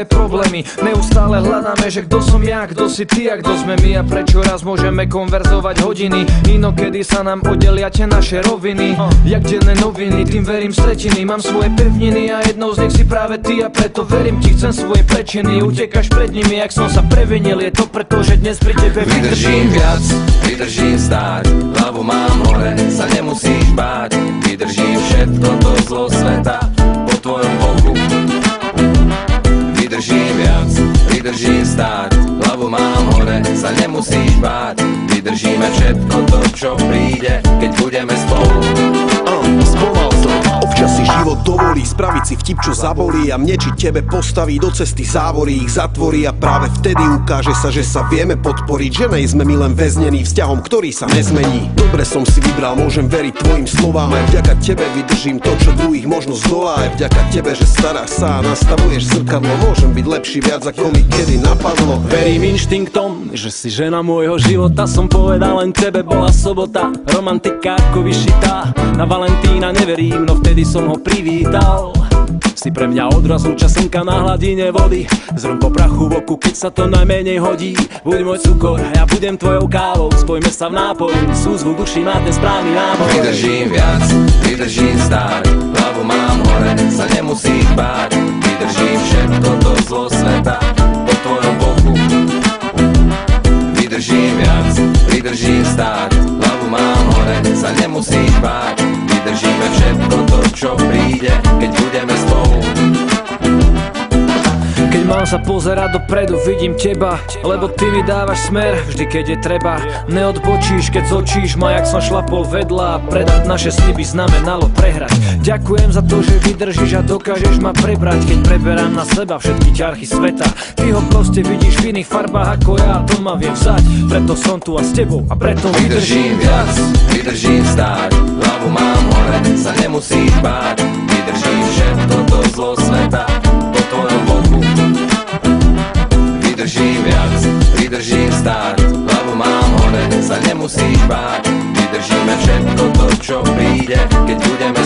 svoje problémy. Neustále hľadáme, že kto som ja, kto si ty a kto sme my a prečo raz môžeme konverzovať hodiny. Inokedy sa nám oddelia tie naše roviny. Jak denné noviny, tým verím stretiny. Mám svoje pevniny a jednou z nich si práve ty a preto verím ti, chcem svoje prečiny. Utekaš pred nimi, jak som sa previnil, je to preto, že dnes pri tebe vydržím viac, vydržím stáť, hlavu mám hore, sa nemusíš báť. Vydržím všetko to zlo sveta po tvojom boku. Vydržím viac, vydržím stáť, hlavu mám hore, sa nemusíš báť. Vydržíme všetko to, čo príde, keď budeme spolu. Spomal som, občas si život dovolí spraviť si vtip, čo zabolí a mne či tebe postaví do cesty závory, ich zatvorí a práve vtedy ukáže sa, že sa vieme podporiť, že nejsme my len väznení vzťahom, ktorý sa nezmení. Dobre som si vybral, môžem veriť tvojim slovám, aj vďaka tebe vydržím to, čo druhých možno zdolá, aj vďaka tebe, že staráš sa a nastavuješ zrkadlo, môžem byť lepší viac ako mi kedy napadlo. Verím inštinktom, že si žena môjho života, som povedal len tebe, bola sobota, romantika ako vyšitá. Na Valentína neverím, no vtedy som ho privítal. Si pre mňa odrazu časenka na hladine vody, zrn po prachu v oku, keď sa to najmenej hodí. Buď môj cukor, ja budem tvojou kávou, spojme sa v nápoji, súzvuk duší má ten správny náboj. Vydržím viac, vydržím stáť, hlavu mám hore, sa nemusíš báť. Vydržím všetko to zlo sveta po tvojom boku. Vydržím viac, vydržím stáť, hlavu mám hore, sa nemusíš báť. Vydržíme všetko to, čo príde, keď budeme spolu. Keď mám sa pozerať dopredu, vidím teba, lebo ty mi dávaš smer, vždy keď je treba. Neodbočíš, keď zočíš ma, jak som šlapol vedľa. Predať naše sliby znamenalo prehrať. Ďakujem za to, že vydržíš a dokážeš ma prebrať, keď preberám na seba všetky ťarchy sveta. Ty ho proste vidíš v iných farbách ako ja, to ma vie vzať. Preto som tu a s tebou a preto vydržím viac, vydržím stáť, hlavu mám hore, sa nemusíš báť. Vydržím všetko to zlo sveta po tvojom boku. Vydržím viac, vydržím stáť, hlavu mám hore, sa nemusíš báť. Vydržíme všetko to, čo príde, keď budeme